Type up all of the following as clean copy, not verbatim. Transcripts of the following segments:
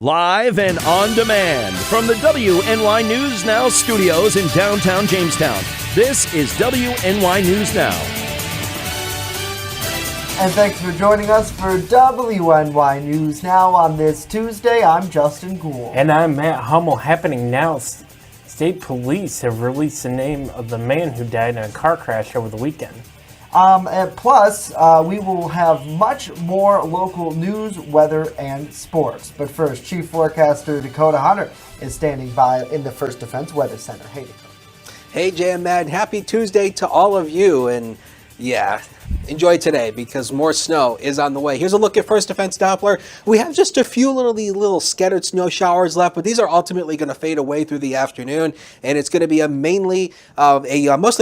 Live and on demand from the WNY News Now studios in downtown Jamestown. This is WNY News Now. And thanks for joining us for WNY News Now on this Tuesday. I'm Justin Gould. And I'm Matt Hummel. Happening now, state police have released the name of the man who died in a car crash over the weekend. Plus, we will have much more local news, weather, and sports. But first, Chief Forecaster Dakota Hunter is standing by in the First Defense Weather Center. Hey, Dakota. Hey, Jay and Matt. Happy Tuesday to all of you. And yeah, enjoy today because more snow is on the way. Here's a look at First Defense Doppler. We have just a few little scattered snow showers left, but these are ultimately going to fade away through the afternoon, and it's going to be a mostly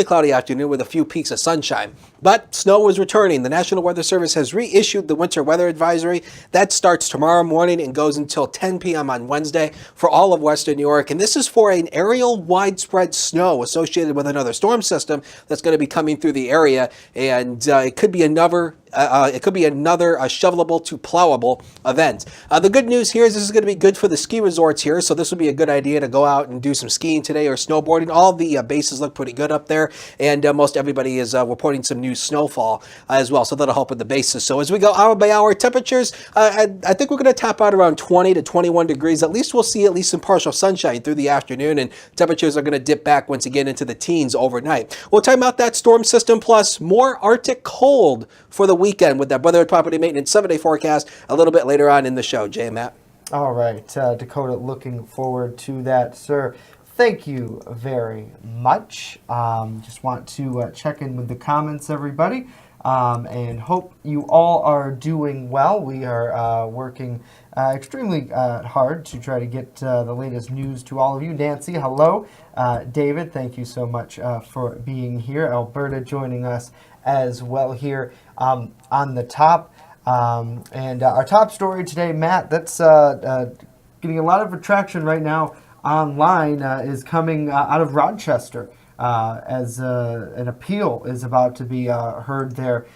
cloudy afternoon with a few peaks of sunshine. But snow is returning. The National Weather Service has reissued the winter weather advisory. That starts tomorrow morning and goes until 10 p.m. on Wednesday for all of Western New York. And this is for an aerial widespread snow associated with another storm system that's going to be coming through the area. And it could be another shovelable to plowable event. The good news here is this is going to be good for the ski resorts here, so this would be a good idea to go out and do some skiing today or snowboarding. All the bases look pretty good up there, and most everybody is reporting some new snowfall as well, so that'll help with the bases. So as we go hour by hour, temperatures, I think we're going to top out around 20 to 21 degrees. At least we'll see some partial sunshine through the afternoon, and temperatures are going to dip back once again into the teens overnight. We'll time out that storm system plus more Arctic cold for the weekend with that Weather and Property Maintenance 7-day forecast a little bit later on in the show. Jay and Matt. All right, Dakota, looking forward to that, sir. Thank you very much. Just want to check in with the comments, everybody, and hope you all are doing well. We are working extremely hard to try to get the latest news to all of you. Nancy, hello. David, thank you so much for being here. Alberta joining us as well here on the top. And our top story today, Matt, that's getting a lot of attraction right now online, is coming out of Rochester as an appeal is about to be heard there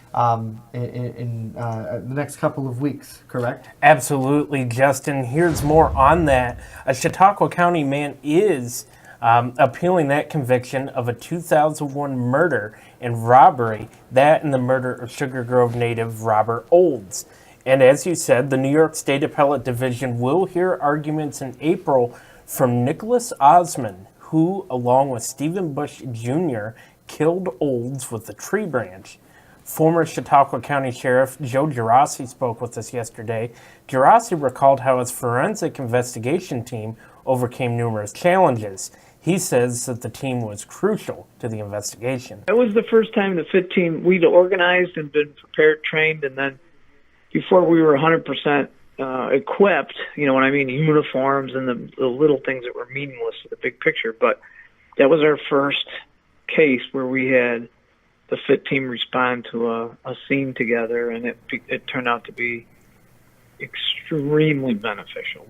in the next couple of weeks, correct? Absolutely, Justin. Here's more on that. A Chautauqua County man is appealing that conviction of a 2001 murder and robbery, that and the murder of Sugar Grove native Robert Olds. And as you said, the New York State Appellate Division will hear arguments in April from Nicholas Osmond, who, along with Stephen Bush Jr., killed Olds with a tree branch. Former Chautauqua County Sheriff Joe Gerasi spoke with us yesterday. Gerasi recalled how his forensic investigation team overcame numerous challenges. He says that the team was crucial to the investigation. It was the first time the FIT team, we'd organized and been prepared, trained, and then before we were 100% equipped, you know what I mean, uniforms and the little things that were meaningless to the big picture. But that was our first case where we had the FIT team respond to a scene together, and it turned out to be extremely beneficial.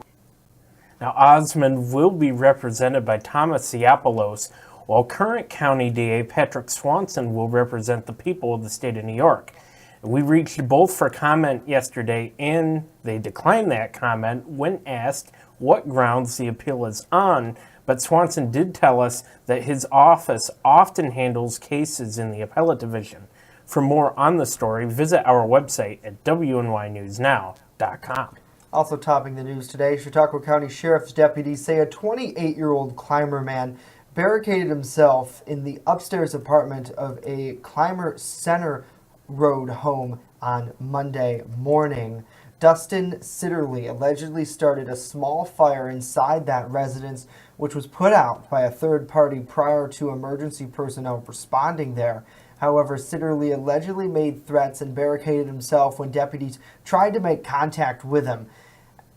Now, Osmond will be represented by Thomas Siopoulos, while current County DA Patrick Swanson will represent the people of the state of New York. We reached both for comment yesterday, and they declined that comment when asked what grounds the appeal is on, but Swanson did tell us that his office often handles cases in the appellate division. For more on the story, visit our website at WNYNewsNow.com. Also topping the news today, Chautauqua County Sheriff's deputies say a 28-year-old Clymer man barricaded himself in the upstairs apartment of a Clymer Center Road home on Monday morning. Dustin Sitterly allegedly started a small fire inside that residence, which was put out by a third party prior to emergency personnel responding there. However, Sitterly allegedly made threats and barricaded himself when deputies tried to make contact with him.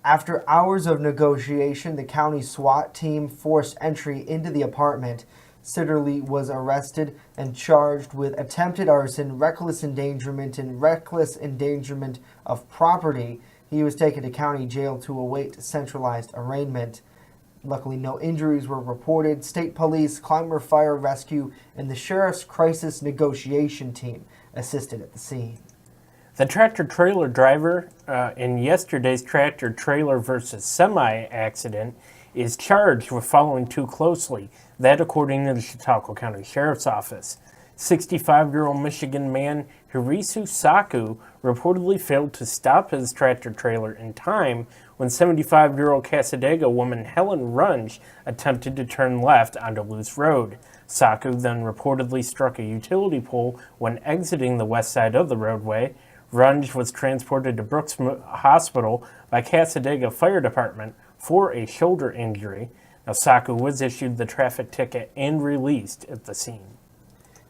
After hours of negotiation, the county SWAT team forced entry into the apartment. Sitterly was arrested and charged with attempted arson, reckless endangerment, and reckless endangerment of property. He was taken to county jail to await centralized arraignment. Luckily, no injuries were reported. State police, Clymer Fire Rescue, and the Sheriff's Crisis Negotiation Team assisted at the scene. The tractor-trailer driver in yesterday's tractor-trailer versus semi accident is charged with following too closely. That according to the Chautauqua County Sheriff's Office. 65-year-old Michigan man Hirisu Saku reportedly failed to stop his tractor-trailer in time when 75-year-old Cassadaga woman Helen Runge attempted to turn left onto Luce Road. Saku then reportedly struck a utility pole when exiting the west side of the roadway. Runge was transported to Brooks Hospital by Cassadaga Fire Department for a shoulder injury. Now, Saku was issued the traffic ticket and released at the scene.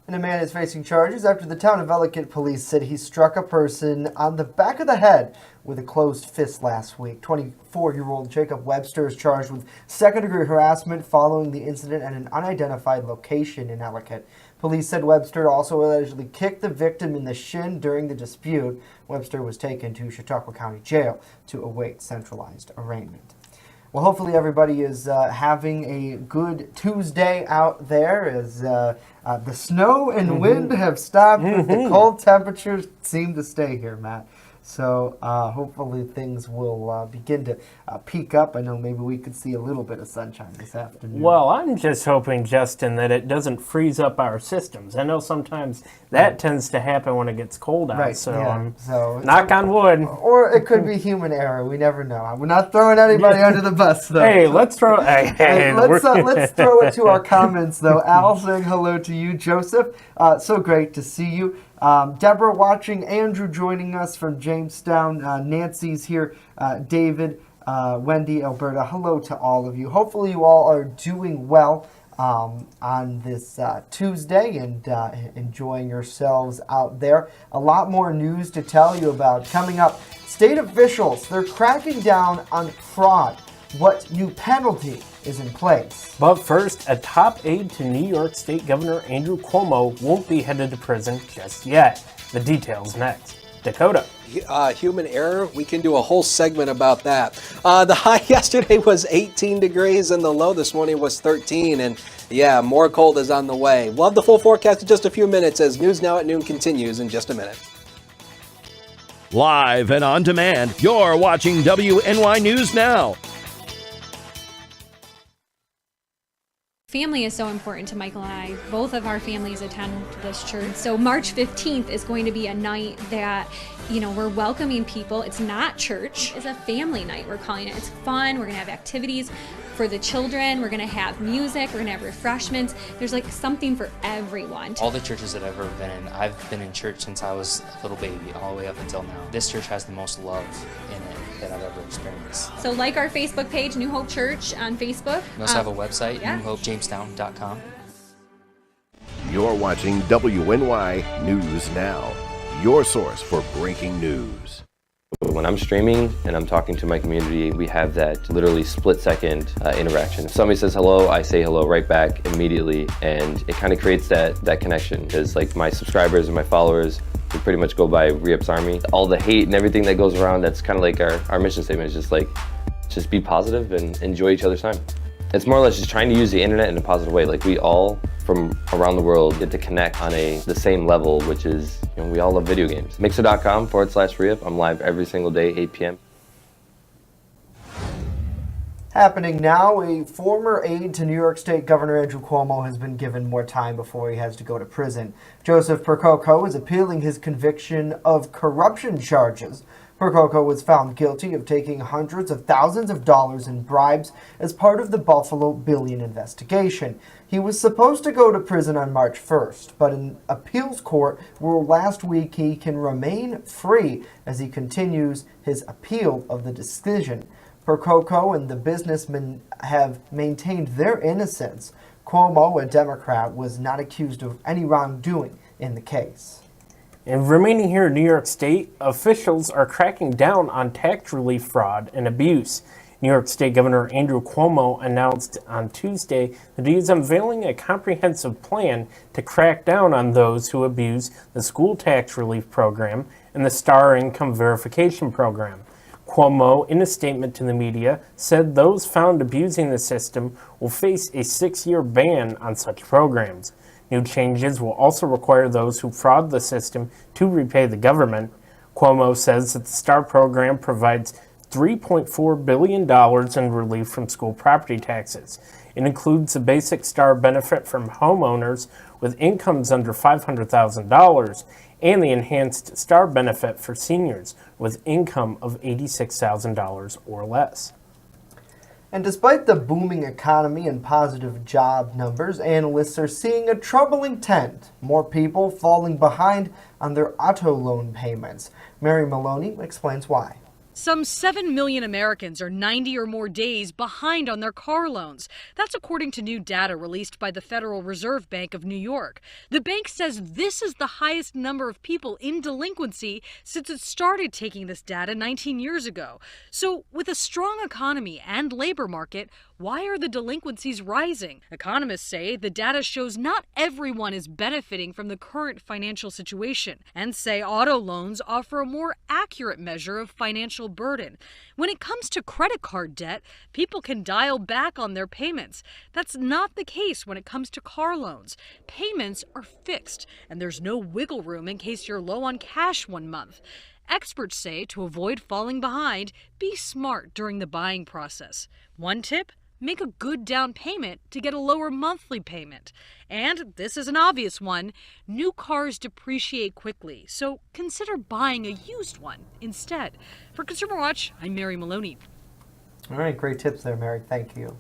And a man is facing charges after the town of Ellicott police said he struck a person on the back of the head with a closed fist last week. 24-year-old Jacob Webster is charged with second-degree harassment following the incident at an unidentified location in Ellicott. Police said Webster also allegedly kicked the victim in the shin during the dispute. Webster was taken to Chautauqua County Jail to await centralized arraignment. Well, hopefully everybody is having a good Tuesday out there as the snow and wind have stopped, but the cold temperatures seem to stay here, Matt. So hopefully things will begin to peak up. I know maybe we could see a little bit of sunshine this afternoon. Well, I'm just hoping, Justin, that it doesn't freeze up our systems. I know sometimes that tends to happen when it gets cold out. Right, So, yeah. So knock on wood. Or it could be human error. We never know. We're not throwing anybody under the bus, though. Hey, let's throw. Hey, Let's throw it to our comments, though. Al saying hello to you. Joseph, so great to see you. Deborah watching. Andrew joining us from Jamestown. Nancy's here. David, Wendy, Alberta. Hello to all of you. Hopefully you all are doing well on this Tuesday and enjoying yourselves out there. A lot more news to tell you about coming up. State officials, they're cracking down on fraud. What new penalty is in place? But first, a top aide to New York State Governor Andrew Cuomo won't be headed to prison just yet. The details next. Dakota. Human error, we can do a whole segment about that. The high yesterday was 18 degrees and the low this morning was 13. And yeah, more cold is on the way. We'll have the full forecast in just a few minutes as News Now at Noon continues in just a minute. Live and on demand, you're watching WNY News Now. Family is so important to Michael and I. Both of our families attend this church. So March 15th is going to be a night that, we're welcoming people. It's not church. It's a family night, we're calling it. It's fun. We're going to have activities for the children. We're going to have music. We're going to have refreshments. There's something for everyone. All the churches that I've ever been in, I've been in church since I was a little baby, all the way up until now. This church has the most love in it that I've ever experienced. So like our Facebook page, New Hope Church on Facebook. We also have a website, yeah. newhopejamestown.com. You're watching WNY News Now, your source for breaking news. When I'm streaming and I'm talking to my community, we have that literally split-second interaction. If somebody says hello, I say hello right back immediately, and it kind of creates that connection because my subscribers and my followers, we pretty much go by Re-Ups Army. All the hate and everything that goes around, that's kind of our mission statement is just be positive and enjoy each other's time. It's more or less just trying to use the internet in a positive way. We all from around the world get to connect on the same level, which is, we all love video games. Mixer.com/Re-Up. I'm live every single day, 8 p.m. Happening now, a former aide to New York State Governor Andrew Cuomo has been given more time before he has to go to prison. Joseph Percoco is appealing his conviction of corruption charges. Percoco was found guilty of taking hundreds of thousands of dollars in bribes as part of the Buffalo Billion investigation. He was supposed to go to prison on March 1st, but an appeals court ruled last week he can remain free as he continues his appeal of the decision. Percoco and the businessman have maintained their innocence. Cuomo, a Democrat, was not accused of any wrongdoing in the case. And remaining here in New York State, officials are cracking down on tax relief fraud and abuse. New York State Governor Andrew Cuomo announced on Tuesday that he is unveiling a comprehensive plan to crack down on those who abuse the school tax relief program and the Star Income Verification program. Cuomo, in a statement to the media, said those found abusing the system will face a 6-year ban on such programs. New changes will also require those who fraud the system to repay the government. Cuomo says that the STAR program provides $3.4 billion in relief from school property taxes. It includes a basic STAR benefit from homeowners with incomes under $500,000 and the enhanced STAR benefit for seniors with income of $86,000 or less. And despite the booming economy and positive job numbers, analysts are seeing a troubling trend. More people falling behind on their auto loan payments. Mary Maloney explains why. Some 7 million Americans are 90 or more days behind on their car loans. That's according to new data released by the Federal Reserve Bank of New York. The bank says this is the highest number of people in delinquency since it started taking this data 19 years ago. So, with a strong economy and labor market, why are the delinquencies rising? Economists say the data shows not everyone is benefiting from the current financial situation, and say auto loans offer a more accurate measure of financial burden. When it comes to credit card debt, people can dial back on their payments. That's not the case when it comes to car loans. Payments are fixed, and there's no wiggle room in case you're low on cash one month. Experts say to avoid falling behind, be smart during the buying process. One tip? Make a good down payment to get a lower monthly payment. And this is an obvious one, new cars depreciate quickly, so consider buying a used one instead. For Consumer Watch, I'm Mary Maloney. All right, great tips there, Mary. Thank you.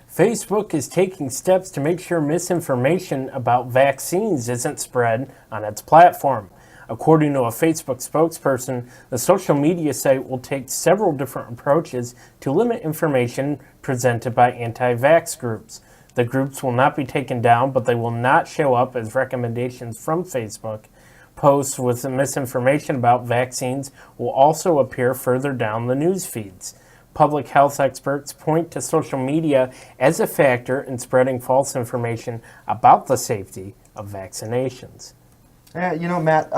Facebook is taking steps to make sure misinformation about vaccines isn't spread on its platform. According to a Facebook spokesperson, the social media site will take several different approaches to limit information presented by anti-vax groups. The groups will not be taken down, but they will not show up as recommendations from Facebook. Posts with misinformation about vaccines will also appear further down the news feeds. Public health experts point to social media as a factor in spreading false information about the safety of vaccinations. Yeah, Matt,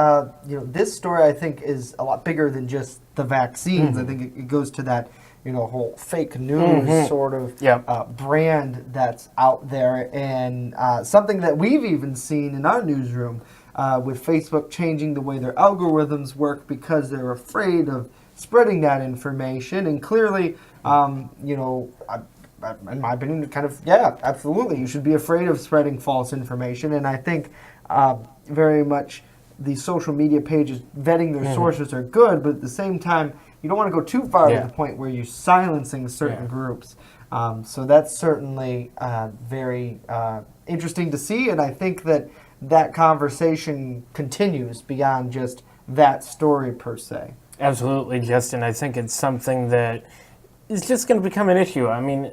this story I think is a lot bigger than just the vaccines. I think it goes to that, whole fake news sort of brand that's out there, and something that we've even seen in our newsroom with Facebook changing the way their algorithms work because they're afraid of spreading that information. And clearly, in my opinion, absolutely, you should be afraid of spreading false information. And I think very much the social media pages vetting their sources are good, but at the same time, you don't want to go too far to the point where you're silencing certain groups. So that's certainly very interesting to see, and I think that conversation continues beyond just that story per se. Absolutely, Justin. I think it's something that is just going to become an issue. I mean,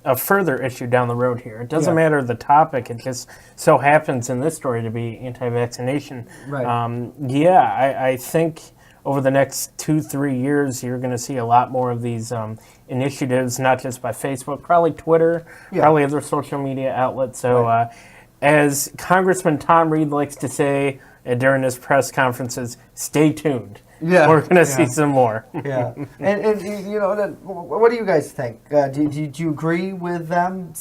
a further issue down the road here. It doesn't matter the topic. It just so happens in this story to be anti-vaccination. Right. I think over the next 2-3 years, you're going to see a lot more of these initiatives, not just by Facebook, probably Twitter, probably other social media outlets. So as Congressman Tom Reed likes to say during his press conferences, stay tuned. Yeah, we're going to see some more. Yeah. And what do you guys think? Do you agree with them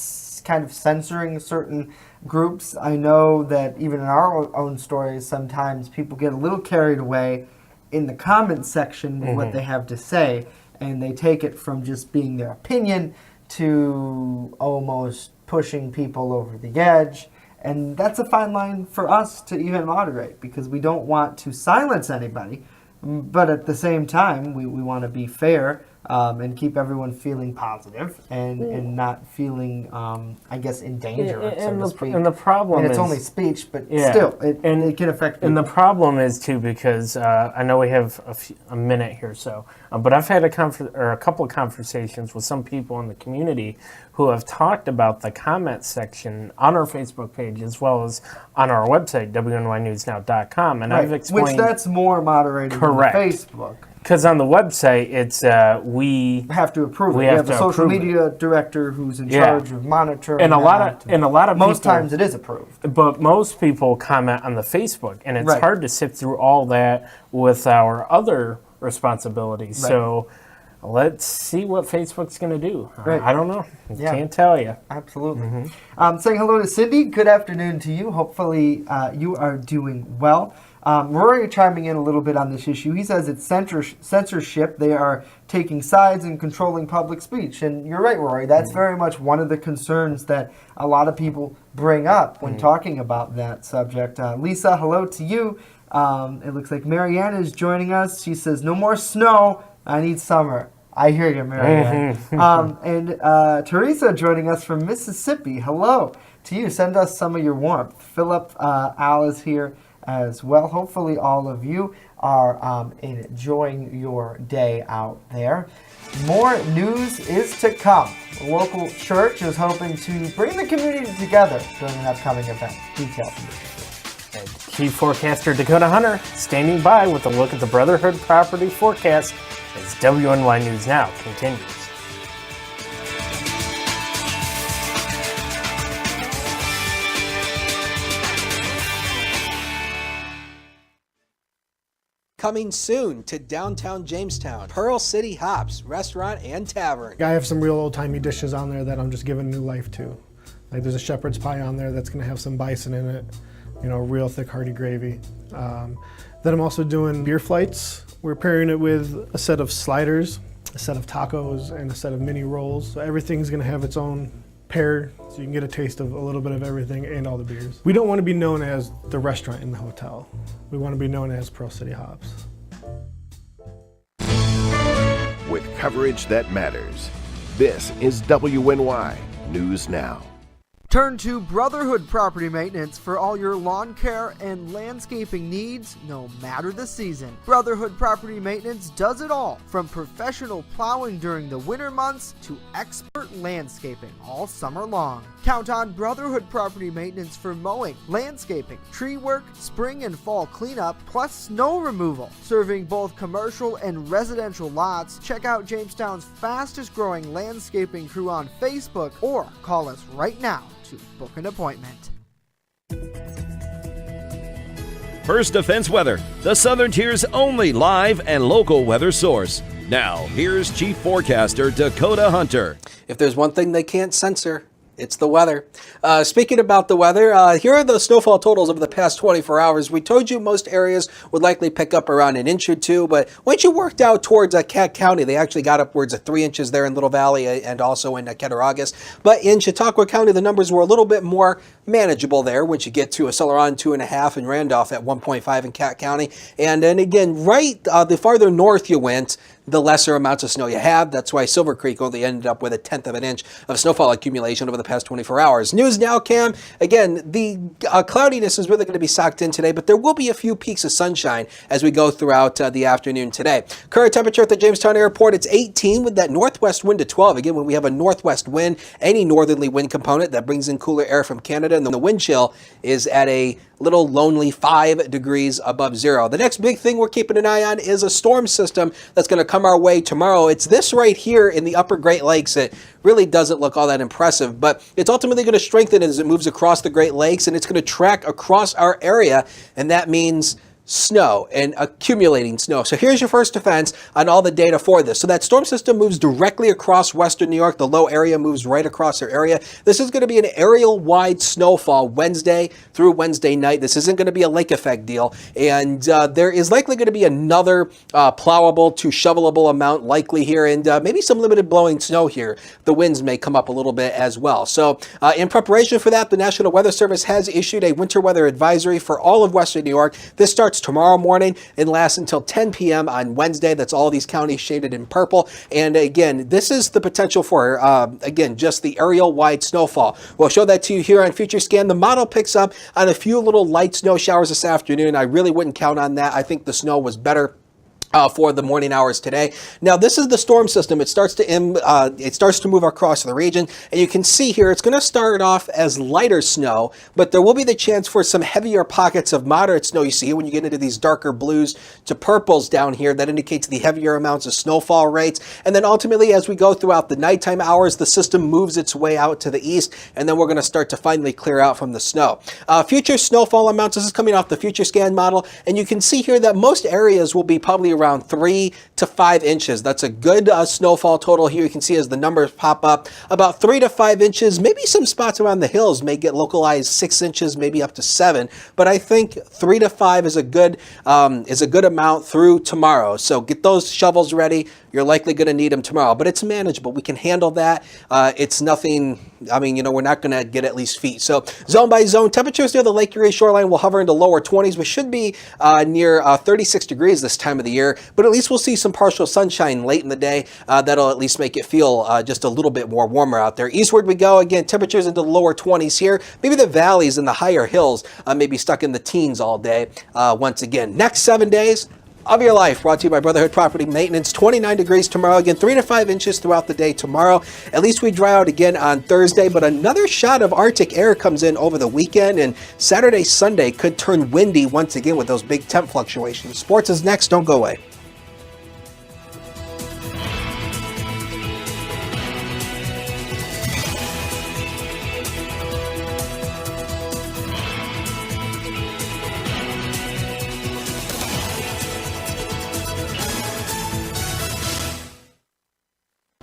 kind of censoring certain groups? I know that even in our own stories, sometimes people get a little carried away in the comment section with what they have to say, and they take it from just being their opinion to almost pushing people over the edge. And that's a fine line for us to even moderate, because we don't want to silence anybody. But at the same time, we want to be fair and keep everyone feeling positive and not feeling, in danger, so to speak. And the problem is... it's only speech, but still, it can affect people. And the problem is, too, because I know we have a minute here, but I've had a couple of conversations with some people in the community who have talked about the comment section on our Facebook page as well as on our website, WNYNewsNow.com. And I've explained... Which that's more moderated than Facebook. Because on the website, it's we have to approve it. We have a social media director who's in charge of monitoring. And a lot of most times it is approved. But most people comment on the Facebook, and it's hard to sift through all that with our other responsibilities. Right. So let's see what Facebook's going to do. I don't know. Can't tell you. Absolutely. Saying hello to Cindy. Good afternoon to you. Hopefully you are doing well. Rory chiming in a little bit on this issue. He says it's censorship. They are taking sides and controlling public speech. And you're right, Rory. That's very much one of the concerns that a lot of people bring up when talking about that subject. Lisa, hello to you. It looks like Marianne is joining us. She says, no more snow. I need summer. I hear you, Marianne. And Teresa joining us from Mississippi. Hello to you. Send us some of your warmth. Philip, Al is here as well. Hopefully all of you are enjoying your day out there. More news is to come. The local church is hoping to bring the community together during an upcoming event. Details. Chief Forecaster Dakota Hunter standing by with a look at the Brotherhood property forecast as WNY News Now continues. Coming soon to downtown Jamestown, Pearl City Hops Restaurant and Tavern. I have some real old-timey dishes on there that I'm just giving new life to. Like there's a shepherd's pie on there that's going to have some bison in it, you know, real thick hearty gravy. Then I'm also doing beer flights. We're pairing it with a set of sliders, a set of tacos, and a set of mini rolls. So everything's going to have its own pair, so you can get a taste of a little bit of everything and all the beers. We don't want to be known as the restaurant in the hotel. We want to be known as Pearl City Hops. With coverage that matters, this is WNY News Now. Turn to Brotherhood Property Maintenance for all your lawn care and landscaping needs, no matter the season. Brotherhood Property Maintenance does it all, from professional plowing during the winter months to expert landscaping all summer long. Count on Brotherhood Property Maintenance for mowing, landscaping, tree work, spring and fall cleanup, plus snow removal. Serving both commercial and residential lots, check out Jamestown's fastest growing landscaping crew on Facebook or call us right now to book an appointment. First Defense Weather, the Southern Tier's only live and local weather source. Now, here's Chief Forecaster Dakota Hunter. If there's one thing they can't censor, it's the weather. Speaking about the weather, here are the snowfall totals over the past 24 hours. We told you most areas would likely pick up around an inch or two, but once you worked out towards Cat County, they actually got upwards of 3 inches there in Little Valley and also in Cattaraugus. But in Chautauqua County, the numbers were a little bit more manageable there once you get to Celeron 2.5 and Randolph at 1.5 in Cat County. And then again, right the farther north you went, the lesser amounts of snow you have. That's why Silver Creek only ended up with 1/10 of an inch of snowfall accumulation over the past 24 hours. News now, Cam. Again, the cloudiness is really going to be socked in today, but there will be a few peaks of sunshine as we go throughout the afternoon today. Current temperature at the Jamestown Airport, it's 18 with that northwest wind to 12. Again, when we have a northwest wind, any northerly wind component that brings in cooler air from Canada, and the wind chill is at a little lonely 5 degrees above zero. The next big thing we're keeping an eye on is a storm system that's going to come our way tomorrow. It's this right here in the upper Great Lakes. It really doesn't look all that impressive, but it's ultimately going to strengthen as it moves across the Great Lakes, and it's going to track across our area, and that means snow and accumulating snow. So here's your first defense on all the data for this. So that storm system moves directly across western New York. The low area moves right across our area. This is going to be an aerial-wide snowfall Wednesday through Wednesday night. This isn't going to be a lake effect deal. And there is likely going to be another plowable to shovelable amount likely here, and maybe some limited blowing snow here. The winds may come up a little bit as well. So in preparation for that, the National Weather Service has issued a winter weather advisory for all of western New York. This starts tomorrow morning and lasts until 10 p.m. on Wednesday. That's all these counties shaded in purple. And again, this is the potential for, again, just the aerial-wide snowfall. We'll show that to you here on Future Scan. The model picks up on a few little light snow showers this afternoon. I really wouldn't count on that. I think the snow was better for the morning hours today. Now, this is the storm system. It starts to move across the region, and you can see here it's going to start off as lighter snow, but there will be the chance for some heavier pockets of moderate snow. You see when you get into these darker blues to purples down here, that indicates the heavier amounts of snowfall rates. And then ultimately, as we go throughout the nighttime hours, the system moves its way out to the east, and then we're going to start to finally clear out from the snow. Future snowfall amounts, this is coming off the Future Scan model, and you can see here that most areas will be probably around 3 to 5 inches. That's a good snowfall total here. You can see as the numbers pop up, about 3 to 5 inches. Maybe some spots around the hills may get localized 6 inches, maybe up to 7. But I think 3 to 5 is a good amount through tomorrow. So get those shovels ready. You're likely going to need them tomorrow, but it's manageable. We can handle that. It's nothing. I mean, we're not going to get at least feet. So zone by zone, temperatures near the Lake Erie shoreline will hover into lower 20s. We should be near 36 degrees this time of the year, but at least we'll see some partial sunshine late in the day. That'll at least make it feel just a little bit more warmer out there. Eastward we go. Again, temperatures into the lower 20s here. Maybe the valleys and the higher hills may be stuck in the teens all day once again. Next 7 days of your life, brought to you by Brotherhood Property Maintenance. 29 degrees tomorrow. Again, 3 to 5 inches throughout the day tomorrow. At least we dry out again on Thursday, but another shot of Arctic air comes in over the weekend, and Saturday, Sunday could turn windy once again with those big temp fluctuations. Sports is next. Don't go away.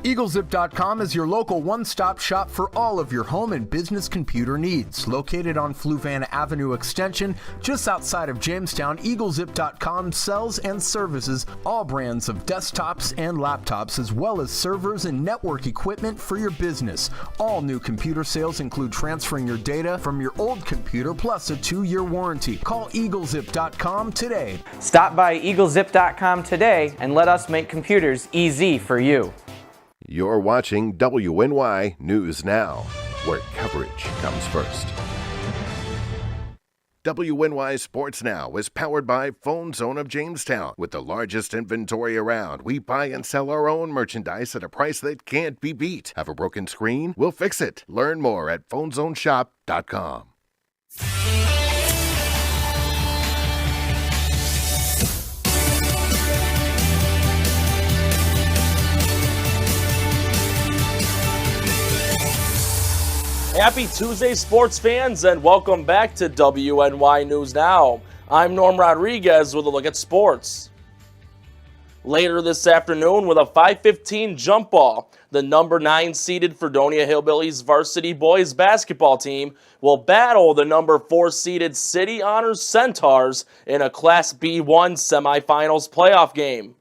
EagleZip.com is your local one-stop shop for all of your home and business computer needs. Located on Fluvanna Avenue Extension, just outside of Jamestown, EagleZip.com sells and services all brands of desktops and laptops, as well as servers and network equipment for your business. All new computer sales include transferring your data from your old computer, plus a 2-year warranty. Call EagleZip.com today. Stop by EagleZip.com today and let us make computers easy for you. You're watching WNY News Now, where coverage comes first. WNY Sports Now is powered by Phone Zone of Jamestown. With the largest inventory around, we buy and sell our own merchandise at a price that can't be beat. Have a broken screen? We'll fix it. Learn more at phonezoneshop.com. Happy Tuesday, sports fans, and welcome back to WNY News Now. I'm Norm Rodriguez with a look at sports. Later this afternoon, with a 5:15 jump ball, the number 9 seeded Fredonia Hillbillies varsity boys basketball team will battle the number 4 seeded City Honors Centaurs in a Class B1 semifinals playoff game.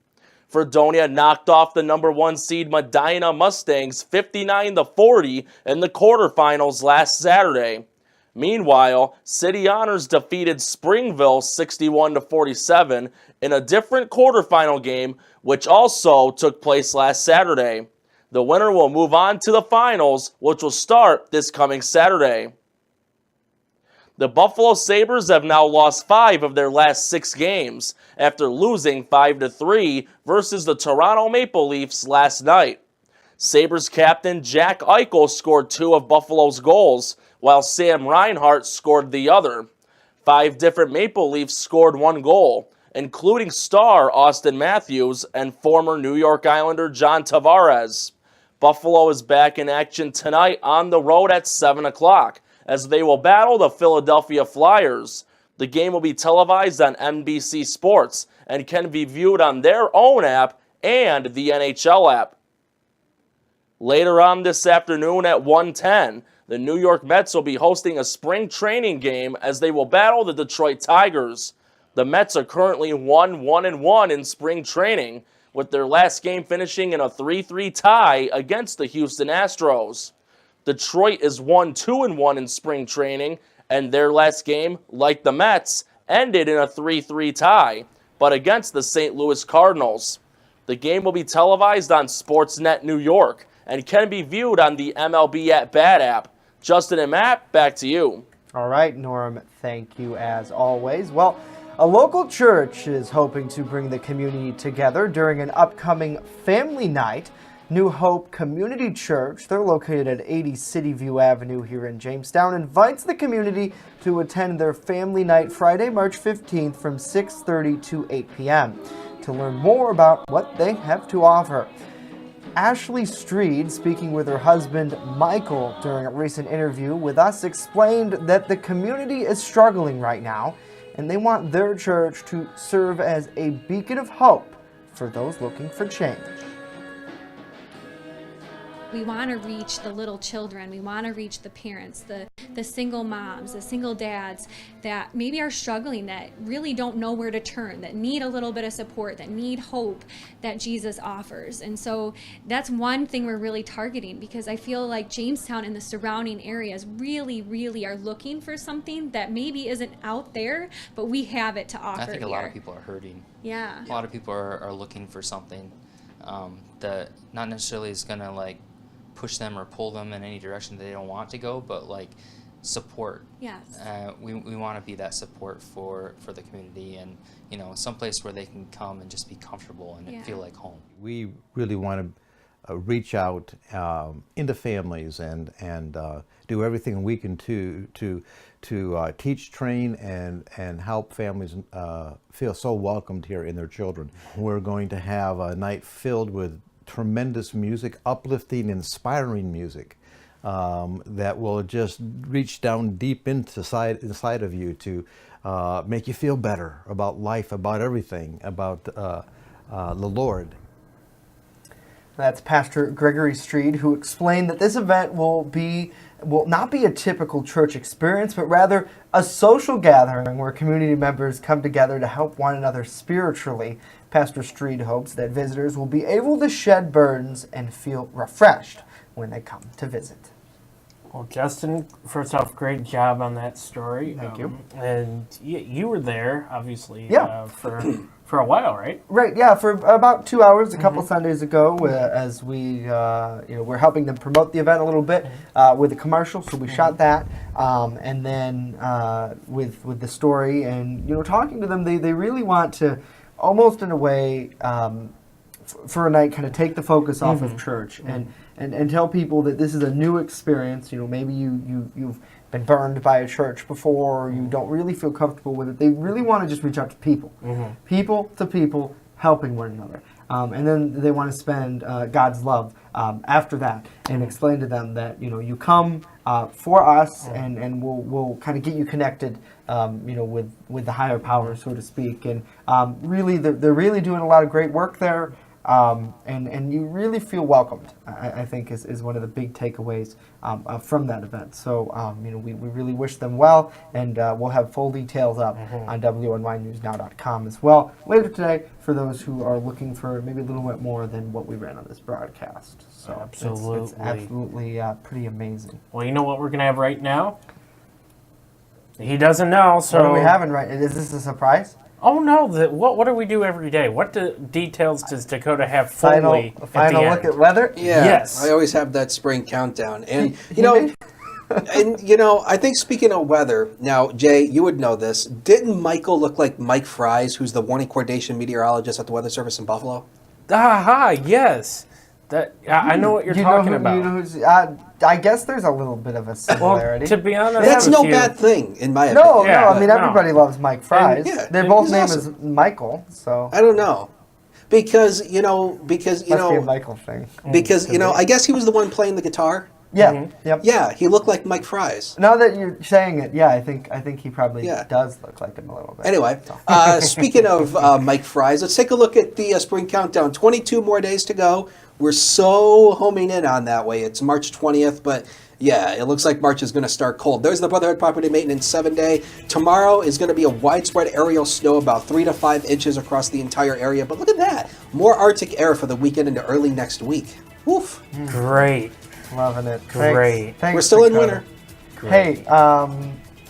Fredonia knocked off the number 1 seed Medina Mustangs 59-40 in the quarterfinals last Saturday. Meanwhile, City Honors defeated Springville 61-47 in a different quarterfinal game, which also took place last Saturday. The winner will move on to the finals, which will start this coming Saturday. The Buffalo Sabres have now lost 5 of their last 6 games after losing 5-3 versus the Toronto Maple Leafs last night. Sabres captain Jack Eichel scored 2 of Buffalo's goals, while Sam Reinhart scored the other. 5 different Maple Leafs scored 1 goal, including star Austin Matthews and former New York Islander John Tavares. Buffalo is back in action tonight on the road at 7 o'clock. As they will battle the Philadelphia Flyers. The game will be televised on NBC Sports and can be viewed on their own app and the NHL app. Later on this afternoon at 1:10, the New York Mets will be hosting a spring training game as they will battle the Detroit Tigers. The Mets are currently 1-1-1 in spring training, with their last game finishing in a 3-3 tie against the Houston Astros. Detroit is 1-2-1 in spring training, and their last game, like the Mets, ended in a 3-3 tie, but against the St. Louis Cardinals. The game will be televised on Sportsnet New York and can be viewed on the MLB At Bat app. Justin and Matt, back to you. All right, Norm, thank you as always. Well, a local church is hoping to bring the community together during an upcoming family night. New Hope Community Church, they're located at 80 Cityview Avenue here in Jamestown, invites the community to attend their family night Friday, March 15th from 6:30 to 8 p.m. to learn more about what they have to offer. Ashley Streed, speaking with her husband Michael during a recent interview with us, explained that the community is struggling right now and they want their church to serve as a beacon of hope for those looking for change. We want to reach the little children. We want to reach the parents, the single moms, the single dads that maybe are struggling, that really don't know where to turn, that need a little bit of support, that need hope that Jesus offers. And so that's one thing we're really targeting, because I feel like Jamestown and the surrounding areas really, really are looking for something that maybe isn't out there, but we have it to offer. I think here. a lot of people are hurting. Yeah. A lot of people are looking for something that not necessarily is going to like push them or pull them in any direction they don't want to go, but like support. Yes. We want to be that support for the community, and some place where they can come and just be comfortable and feel like home. We really want to reach out into families and do everything we can to teach, train, and help families feel so welcomed here in their children. We're going to have a night filled with tremendous music, uplifting, inspiring music that will just reach down deep inside of you to make you feel better about life, about everything, about the Lord. That's Pastor Gregory Streed, who explained that this event will not be a typical church experience, but rather a social gathering where community members come together to help one another spiritually. Pastor Streed hopes that visitors will be able to shed burdens and feel refreshed when they come to visit. Well, Justin, first off, great job on that story. Thank you. And you were there, obviously, Yeah. For a while, right? Right, yeah, for about 2 hours a couple Sundays ago, as we we're helping them promote the event a little bit with a commercial, so we shot that, and then with the story and talking to them, they really want to, almost in a way, for a night, kind of take the focus off of church and tell people that this is a new experience. Maybe you've been burned by a church before, or you don't really feel comfortable with it. They really want to just reach out to people, people to people, helping one another. And then they want to spend God's love after that, and explain to them that you come for us, and we'll kind of get you connected, with the higher power, so to speak. And really, they're really doing a lot of great work there. And you really feel welcomed, I think is one of the big takeaways from that event. So, we really wish them well, and we'll have full details up on WNYNewsNow.com as well later today for those who are looking for maybe a little bit more than what we ran on this broadcast. So Absolutely. It's absolutely pretty amazing. Well, you know what we're going to have right now? He doesn't know, so... What are we having right? Is this a surprise? Oh no! What do we do every day? What details does Dakota have fully a final look at weather? Yeah, yes. I always have that spring countdown, and I think speaking of weather, now Jay, you would know this. Didn't Michael look like Mike Fries, who's the warning coordination meteorologist at the Weather Service in Buffalo? Aha! Yes. I know what you're talking about. I guess there's a little bit of a similarity. Well, to be honest, that's no bad thing in my opinion. No, I mean everybody loves Mike Fries. Their both name awesome. is Michael, so I don't know. Because must be a Michael thing. Because I guess he was the one playing the guitar. Yeah. Yep. Yeah, he looked like Mike Fries. Now that you're saying it, I think he probably does look like him a little bit. Anyway, speaking of Mike Fries, let's take a look at the spring countdown. 22 more days to go. We're so homing in on that way. It's March 20th, but yeah, it looks like March is going to start cold. There's the Brotherhood Property Maintenance 7-day. Tomorrow is going to be a widespread aerial snow, about 3 to 5 inches across the entire area. But look at that. More Arctic air for the weekend into early next week. Woof. Great. Loving it. Great. Thanks, We're still in Dakota. winter. Hey,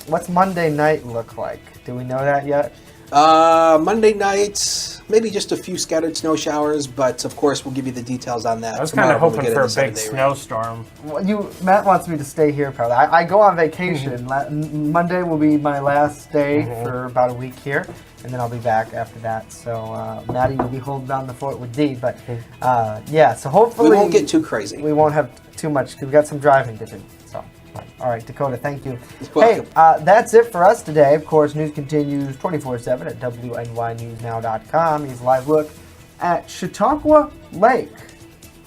what's Monday night look like? Do we know that yet? Monday night, maybe just a few scattered snow showers, but of course we'll give you the details on that. I was kind of hoping for a big snowstorm. Well, Matt wants me to stay here, probably. I go on vacation. Monday will be my last day for about a week here, and then I'll be back after that. So Maddie will be holding down the fort with Dee, but so hopefully we won't get too crazy. We won't have too much because we got some driving to do. So. All right, Dakota, thank you. Welcome. Hey, that's it for us today. Of course, news continues 24/7 at WNYNewsNow.com. Here's a live look at Chautauqua Lake.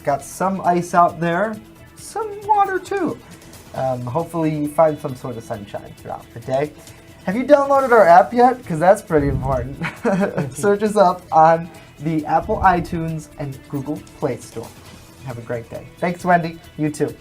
Got some ice out there, some water too. Hopefully you find some sort of sunshine throughout the day. Have you downloaded our app yet? Because that's pretty important. Search us up on the Apple iTunes and Google Play Store. Have a great day. Thanks, Wendy. You too.